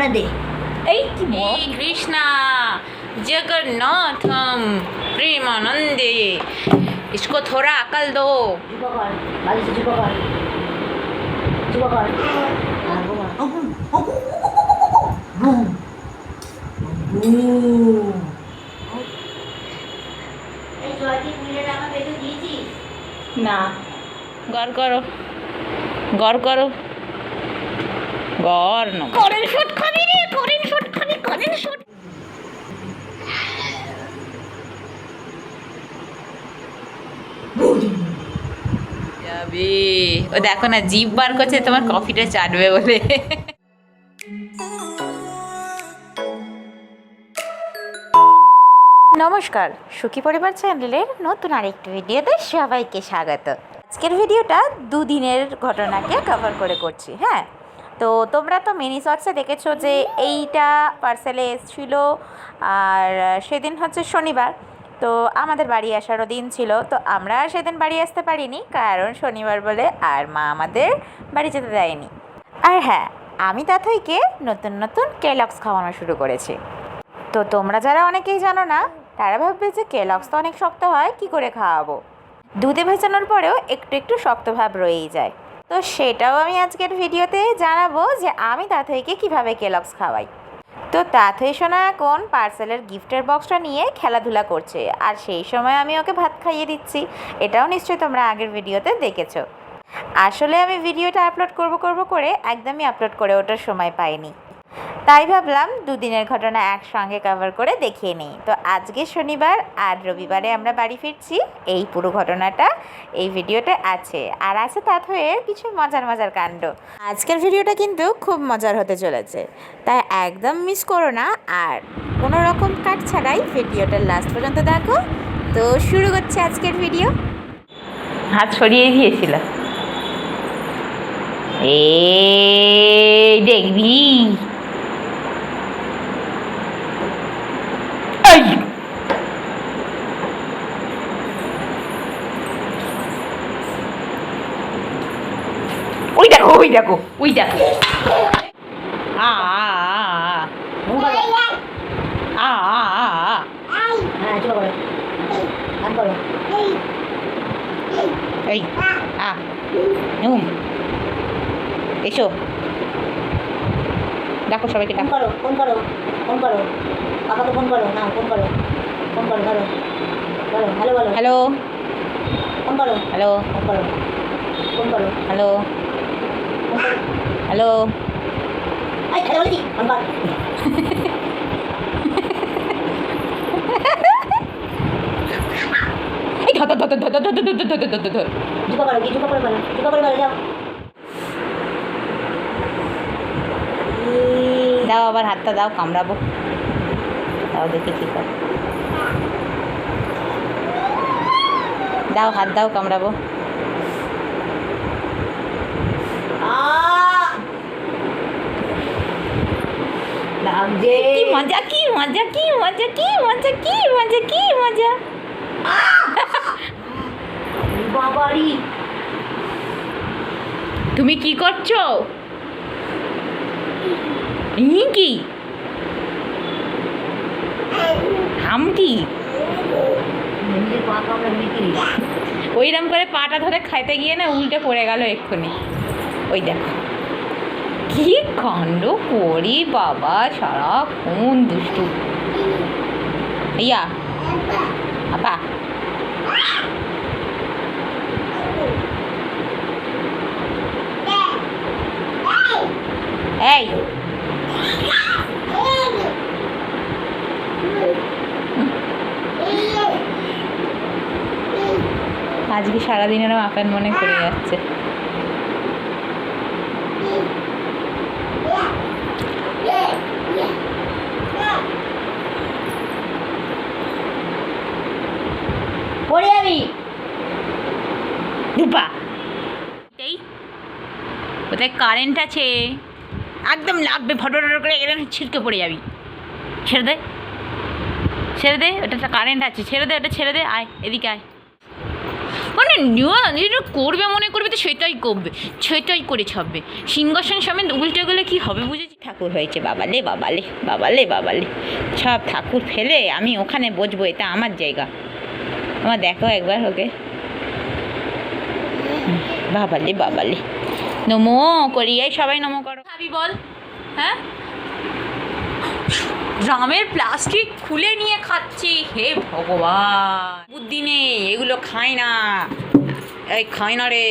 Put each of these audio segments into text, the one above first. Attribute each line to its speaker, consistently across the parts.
Speaker 1: ওখানে দে।
Speaker 2: এই কি কৃষ্ণা जगन्नाथम प्रेमानंदे, इसको थोड़ा अकल दो।
Speaker 1: चुप कर, बाली से चुप कर, चुप कर।
Speaker 2: না গড় করো, গড় করো, গড় না করেন শুট খাবি রে, করেন শুট খাবি, করেন শুট। যাবে ও, দেখো না জিভ বার করছে তোমার কফিটা চাটবে বলে। নমস্কার, সুখী পরিবার চ্যানেলের নতুন আরেকটি ভিডিওতে সবাইকে স্বাগত। আজকের ভিডিওটা দুদিনের ঘটনাকে কভার করে করছি। হ্যাঁ, তো তোমরা তো মিনি শর্টসে দেখেছো যে এইটা পার্সেলে এসেছিলো, আর সেদিন হচ্ছে শনিবার, তো আমাদের বাড়ি আসারও দিন ছিল। তো আমরা আর সেদিন বাড়ি আসতে পারিনি, কারণ শনিবার বলে আর মা আমাদের বাড়ি যেতে দেয়নি। আর হ্যাঁ, আমি তাথইকে নতুন নতুন কেলগস খাওয়ানো শুরু করেছি। তো তোমরা যারা অনেকেই জানো না, তারা ভাববে যে কেলগস তো অনেক শক্ত হয়, কি করে খাওয়াবো। দুধে ভেজানোর পরেও একটু একটু শক্ত ভাব রয়েই যায়। তো সেটাও আমি আজকের ভিডিওতে জানাবো যে আমি তাথইকে কিভাবে কেলগস খাওয়াই। তো তাথই সোনা এখন পার্সেলের গিফটের বক্সটা নিয়ে খেলাধুলা করছে, আর সেই সময় আমি ওকে ভাত খাইয়ে দিচ্ছি। এটাও নিশ্চয়ই তোমরা আগের ভিডিওতে দেখেছো। আসলে আমি ভিডিওটা আপলোড করব করে একদমই আপলোড করে ওঠার সময় পাইনি, তাই ভাবলাম দুদিনের ঘটনা একসঙ্গে কভার করে দেখিয়ে নিই। তো আজকে শনিবার আর রবিবারে আমরা বাড়ি ফিরছি, এই পুরো ঘটনাটা এই ভিডিওতে আছে। আর আছে তাথইয়ের কিছু মজার মজার কাণ্ড। আজকের ভিডিওটা কিন্তু খুব মজার হতে চলেছে, তাই একদম মিস করো না, আর কোনো রকম কাট ছাড়াই ভিডিওটা লাস্ট পর্যন্ত দেখো। তো শুরু করছে আজকের ভিডিও। হাত সরিয়ে দিয়েছিল, এই দেখবি ওই দেখো, ওই দেখো, ওই দেখো, এই এসো, ডাকো সবাইকে,
Speaker 1: ফোন করো, ফোন করো, ফোন করো, কাকাকে ফোন করো, না ফোন করো, ফোন করো, ধরো, ধরো, হ্যালো বলো,
Speaker 2: হ্যালো,
Speaker 1: ফোন করো,
Speaker 2: হ্যালো,
Speaker 1: ফোন করো, ফোন করো,
Speaker 2: হ্যালো, হ্যালো,
Speaker 1: এই হ্যালো বলছি, ফোন কর।
Speaker 2: এই ধর ধর ধর ধর ধর ধর ধর ধর ধর ধর ধর।
Speaker 1: জুপা করো, কি জুপা করে বলো, জুপা করে বলো, যাও।
Speaker 2: দাও আবার হাতটা দাও, কামড়াবো, দাও দেখি কী কর, দাও হাত দাও, কামড়াবো।
Speaker 1: লাগছে,
Speaker 2: কি মজা, কি মজা, কি মজা, কি মজা, কি মজা, কি মজা।
Speaker 1: বাবারি,
Speaker 2: তুমি কি করছো? কি হাম কি
Speaker 1: নিজের পা কামড়ে বিক্রি।
Speaker 2: ওইরকম করে পাটা ধরে খাইতে গিয়ে না উল্টে পড়ে গেল এক্ষুনি। ওই দেখো কি কাণ্ড করি বাবা, সারাক্ষণ দুষ্টু। ইয়া আপা, এই আজকে সারাদিনেরও আকার মনে করে যাচ্ছে।
Speaker 1: পড়ে যাবি
Speaker 2: রূপা, এই কোথায় কারেন্ট আছে, একদম লাগবে, ফটো করে এরকম ছিটকে পড়ে যাবি। ছেড়ে দে, ছেড়ে দে, ওটা কারেন্ট আছে, ছেড়ে দে, ওটা ছেড়ে দে, আয় এদিকে আয়।
Speaker 3: মানে যেটা করবে মনে করবে তো সেটাই করবে, সেটাই করে ছাপবে। সিংহাসন সমেত উল্টে গেলে কি হবে বুঝেছি। ঠাকুর হয়েছে, বাবালে বাবালে বাবালে বাবালে, সব ঠাকুর ফেলে আমি ওখানে বসবো, এটা আমার জায়গা। আমার দেখো একবার ওকে, বাবালে বাবালে, নমো করি, এই সবাই নমো করো। খাবি বল? হ্যাঁ, রামের প্লাস্টিক খুলে নিয়ে খাচ্ছি, হে ভগবান, বুদ্ধি নেই, এগুলো খায় না, এই খায় না রে।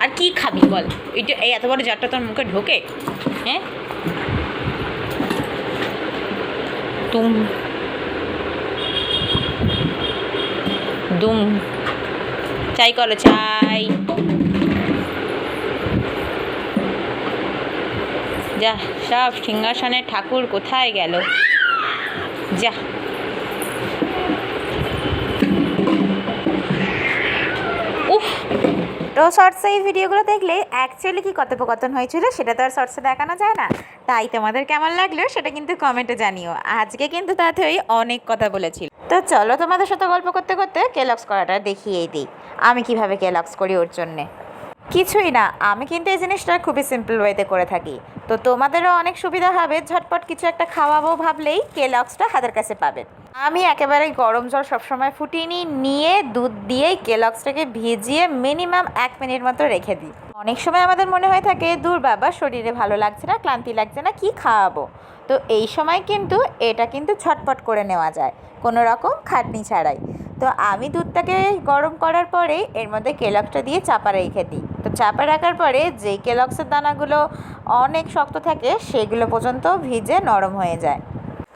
Speaker 3: আর কি খাবি বল? এইটা, এই এত বড় জারটা তোর মুখে ঢোকে? হ্যাঁ, তুম দুম, চাই করো চাই। যা, সব সিংহাসনের ঠাকুর কোথায় গেল? যা, উফ।
Speaker 2: তো শর্টসে এই ভিডিওগুলো দেখলে অ্যাকচুয়ালি কি কথোপকথন হয়েছিল সেটা তো আর শর্টসে দেখানো যায় না, তাই তোমাদের কেমন লাগলো সেটা কিন্তু কমেন্টে জানিও। আজকে কিন্তু তাতেই অনেক কথা বলেছিল। তো চলো তোমাদের সাথে গল্প করতে করতে কেলক্স করাটা দেখিয়েই দিই আমি কিভাবে কেলক্স করি ওর জন্যে। কিছুই না, আমি কিন্তু এই জিনিসটা খুবই সিম্পল ওয়েতে করে থাকি। তো তোমাদেরও অনেক সুবিধা হবে, ঝটপট কিছু একটা খাওয়াবো ভাবলেই কেলক্সটা হাতের কাছে পাবে। আমি একেবারে গরম জল সবসময় ফুটিয়ে নিয়ে দুধ দিয়েই কেলক্সটাকে ভিজিয়ে মিনিমাম 1 মিনিট মতো রেখে দিই। অনেক সময় আমাদের মনে হয়ে থাকে দূর বাবা, শরীরে ভালো লাগছে না, ক্লান্তি লাগছে না, কি খাওয়াবো। তো এই সময় কিন্তু এটা কিন্তু ঝটপট করে নেওয়া যায় কোনো রকম খাটনি ছাড়াই। তো আমি দুধটাকে গরম করার পরে এর মধ্যে কেলক্সটা দিয়ে চাপা রেখে দিই। তো চাপা রাখার পরে যেই কেলক্সের দানাগুলো অনেক শক্ত থাকে সেগুলো পর্যন্ত ভিজে নরম হয়ে যায়।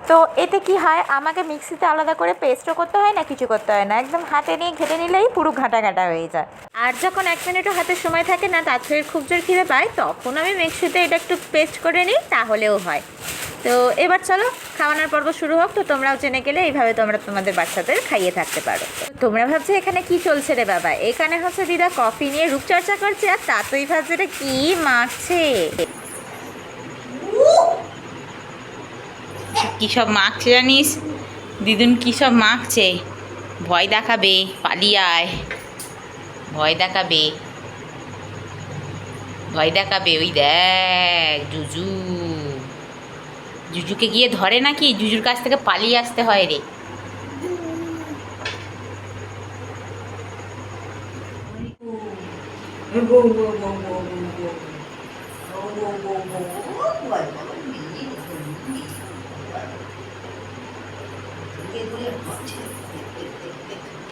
Speaker 2: তো এতে কি হয়, আমাকে মিক্সিতে আলাদা করে পেস্টও করতে হয় না, কিছু করতে হয় না, একদম হাতে নিয়ে ঘেটে নিলেই পুরো ঘাটা ঘাটা হয়ে যায়। আর যখন 1 মিনিটও হাতে সময় থাকে না, তার খুব জোর খিদে পায়, তখন আমি মিক্সিতে এটা একটু পেস্ট করে নিই, তাহলেও হয়। তো এবার চলো খাওয়ানোর পর্ব শুরু হোক। তো তোমরাও জেনে গেলে এইভাবে তোমরা তোমাদের বাচ্চাদের খাইয়ে থাকতে পারো। তোমরা ভাবছো এখানে কি চলছে রে বাবা? এখানে হচ্ছে দিদা কফি নিয়ে রূপচর্চা করছে, আর তাতেই ভাবছে এটা কি মাখছে।
Speaker 3: কী সব মাখছে জানিস? দিদুন কী সব মাখছে? ভয় দেখাবে, পালিয়ে আয়। ভয় দেখাবে, ভয় দেখাবে। ওই দেখ জুজু, জুজুকে গিয়ে ধরে নাকি? জুজুর কাছ থেকে পালিয়ে আসতে হয় রে।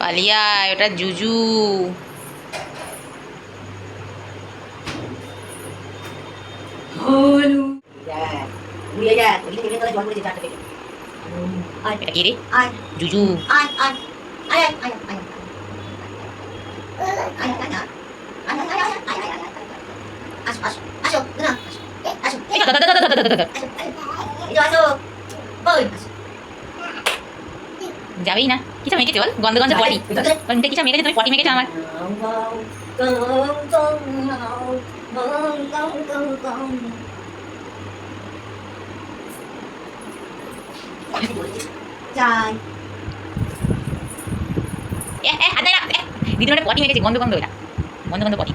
Speaker 3: পালিয়ে আয়, ওটা জুজু। এটা কি রে? জুজু। যাবেই না, কিছু মেখেছে বল, গন্ধ গন্ধ পটি। কিছু মেখেছে, তুমি পটি মেখেছো আমার। দিদি পটি মেখেছে, গন্ধ গন্ধ, এটা গন্ধ গন্ধ পটি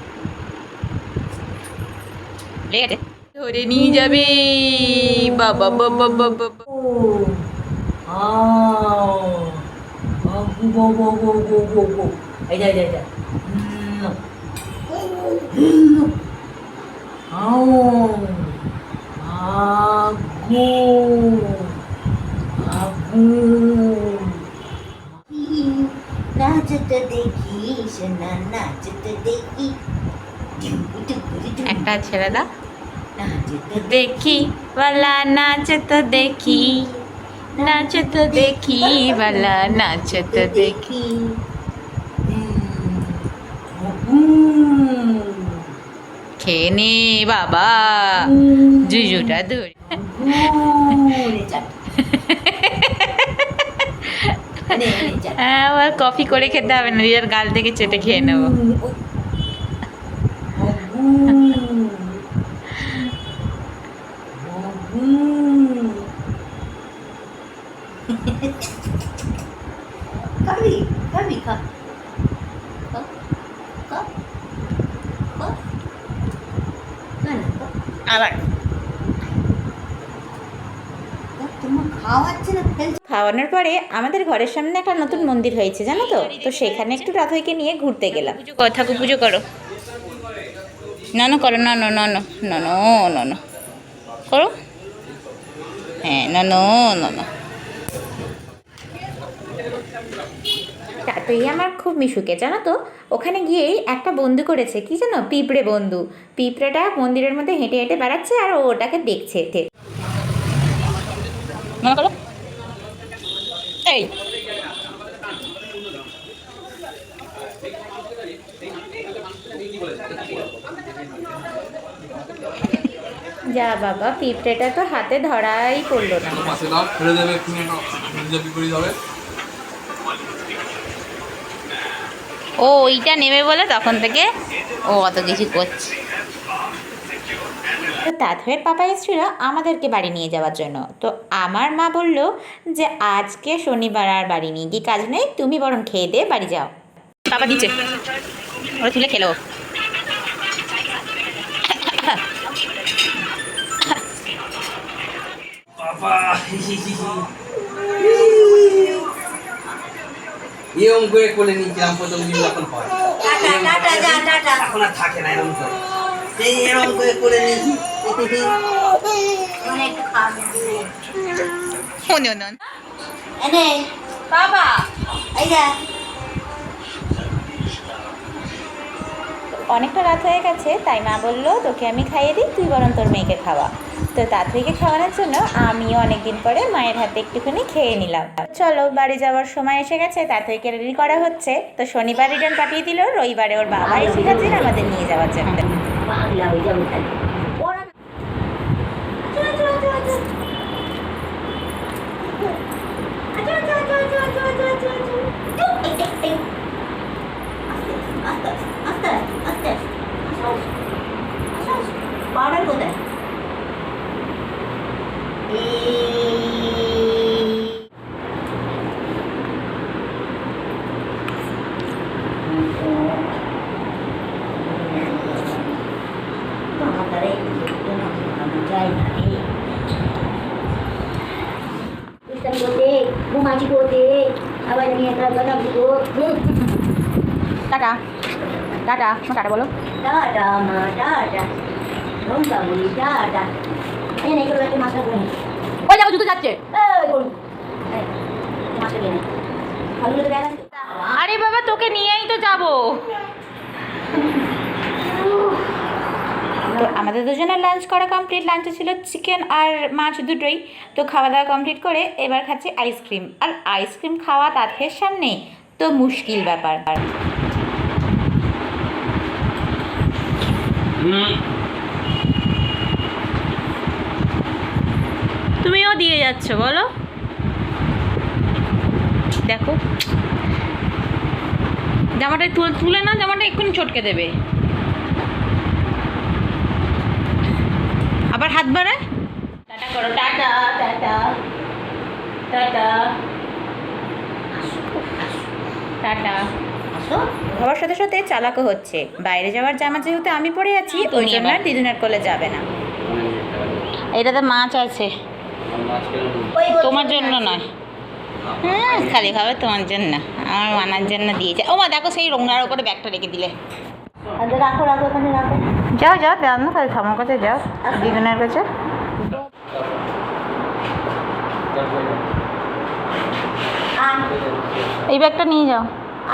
Speaker 3: লেগে গেছে। ধরে নিয়ে যাবে বাবা বাবা বাবা।
Speaker 1: নাচতে দেখি সোনা, নাচতে দেখি,
Speaker 3: একটা ছেড়ে দাও। দেখি वाला नाच तो देखी, नाच तो देखी वाला नाच तो देखी। খেয়ে নে বাবা, জুজুটা ধরে। হ্যাঁ, আবার কফি করে খেতে হবে না, দিদার গাল থেকে চেটে খেয়ে নেবো।
Speaker 1: খাবি খাবি খা,
Speaker 3: আবার
Speaker 1: তোমার খাওয়াচ্ছে না ফেলছে।
Speaker 2: খাওয়ানোর পরে আমাদের ঘরের সামনে একটা নতুন মন্দির হয়েছে জানো তো, তো সেখানে একটু রাতইকে নিয়ে ঘুরতে গেলাম।
Speaker 3: পুজো করো, ঠাকুর পুজো করো। না না করো, না না না না না না না না করো। হ্যাঁ, না না না না।
Speaker 2: তাতেই আমার খুব মিশুকে জানো তো, ওখানে গিয়েই একটা বন্ধু করেছে কি জানো, পিঁপড়ে বন্ধু। পিঁপড়েটা মন্দিরের মধ্যে হেঁটে হেঁটে বেড়াচ্ছে আর ও ওটাকে দেখছে।
Speaker 3: না করো। এই
Speaker 2: যা বাবা, পিঁপড়েটা তো হাতে ধরাই পড়লো না।
Speaker 4: পাশে দাও, ফেলে দেবে, এক্ষুনি যাবি করে যাবে।
Speaker 3: ও ওইটা নেবে বলে তখন থেকে ও অত কিছু করছে।
Speaker 2: তো তাঁতহের পাপা এসেছিল আমাদেরকে বাড়ি নিয়ে যাওয়ার জন্য। তো আমার মা বলল যে আজকে শনিবার আর বাড়ি নিয়ে গিয়ে কাজ নেই, তুমি বরং খেয়ে দিয়ে বাড়ি যাও।
Speaker 3: বাবা দিচ্ছে, ওরা তুলে খেলো।
Speaker 4: বাবা এরকম করে কোলে নিয়েছিলাম প্রথম দিন যখন হয়,
Speaker 1: টাটা যা টাটা।
Speaker 4: এখন আর থাকে না এরকম করে। এই এরকম করে কোলে নিয়েছি।
Speaker 1: মানে একটু খাওয়ানো।
Speaker 3: মনে না
Speaker 1: এনে
Speaker 3: বাবা
Speaker 1: এই যা।
Speaker 2: অনেকটা রাত হয়ে গেছে, তাই মা বললো তোকে আমি খাইয়ে দিই, তুই বরং তোর মেয়েকে খাওয়া। তো তাঁতকে খাওয়ানোর জন্য আমিও অনেকদিন পরে মায়ের হাতে একটুখানি খেয়ে নিলাম। চলো বাড়ি যাওয়ার সময় এসে গেছে, তাঁতকে রেডি করা হচ্ছে। তো শনিবার রিটার্ন পাঠিয়ে দিল, রবিবারে ওর বাবা এসে গেছেন আমাদের নিয়ে যাওয়ার জন্য।
Speaker 1: পাগলা হয়ে যাবে খালি। ওরা না। আচ্ছা, আচ্ছা, আচ্ছা, আচ্ছা। আচ্ছা, আচ্ছা, আচ্ছা, আচ্ছা, আচ্ছা, আচ্ছা, আচ্ছা, আচ্ছা। এই, এই, এই। আস্তে, আস্তে, আস্তে, আস্তে। আসো, আসো, আসো। পাউডার কোথায়? ঘুমাচি করতে আবার নিয়ে টাটা
Speaker 2: টাটা টাটা, টাটা বলো।
Speaker 1: টাটা মা টাটা ঘুমটা বলি টাটা। এই নেই করে একটা মাথা ঘুম।
Speaker 2: ওই যাবো জুতো যাচ্ছে।
Speaker 1: এই গরু মাথা গেলে ভালো করে দেখা।
Speaker 3: আরে বাবা তোকে নিয়েই তো যাবো।
Speaker 2: তো আমাদের দুজনের লাঞ্চ করা কমপ্লিট। লাঞ্চে ছিল চিকেন আর মাছ দুটোই। তো খাওয়া দাওয়া কমপ্লিট করে এবার খাচ্ছি আইসক্রিম। আর আইসক্রিম খাওয়া তাঁতের সামনে তো মুশকিল ব্যাপার।
Speaker 3: তুমিও দিয়ে যাচ্ছ বলো, দেখো জামাটা তুলে না, জামাটা এক্ষুনি চটকে দেবে। আবার হাত বাড়ায়।
Speaker 1: টাটা করো টাটা টাটা টাটা
Speaker 3: টাটা।
Speaker 1: আসো।
Speaker 2: সবার সাথে সাথে চালাকও হচ্ছে। বাইরে যাওয়ার জামা যেহেতু আমি পরে আছি, ওই জন্য আর দিদুনের কোলে যাবে না।
Speaker 3: এটাতে মাছ আছে, তোমার জন্য নয়। হ্যাঁ খালি খাবে তোমার জন্য, আমার মানার জন্য দিয়েছে। ও মা দেখো সেই রোংরার ওপরে ব্যাগটা রেখে দিলে।
Speaker 1: রাখো রাখো ওখানে রাখো।
Speaker 2: যাও যাও, দাও না, তাহলে থামার কাছে যাও, দিদুনের কাছে।
Speaker 3: এই ব্যাগটা নিয়ে যাও।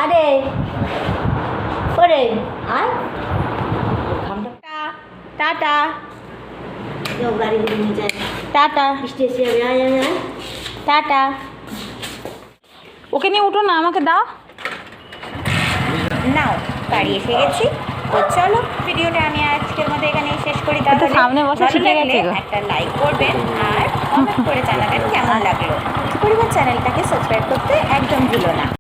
Speaker 1: আরে ওরে আর
Speaker 2: টাটা
Speaker 1: যাও গাড়ি করে নিয়ে যায়।
Speaker 2: টাটা
Speaker 1: বৃষ্টি এসে যাবে। আয় আয় আয়।
Speaker 2: টাটা।
Speaker 3: ওকে নিয়ে উঠো না, আমাকে দাও।
Speaker 2: নাও, বাড়ি এসে গেছি। তো চলো ভিডিওটা আমি আজকের মধ্যে এখানেই শেষ করি। তাহলে
Speaker 3: সামনে বসে
Speaker 2: ভালো
Speaker 3: শিখে
Speaker 2: লাগলে
Speaker 3: গেছে গো।
Speaker 2: একটা লাইক করবেন আর কমেন্ট করে জানাবেন কেমন লাগলো। পরিবার চ্যানেলটাকে সাবস্ক্রাইব করতে একদম ভুলো না।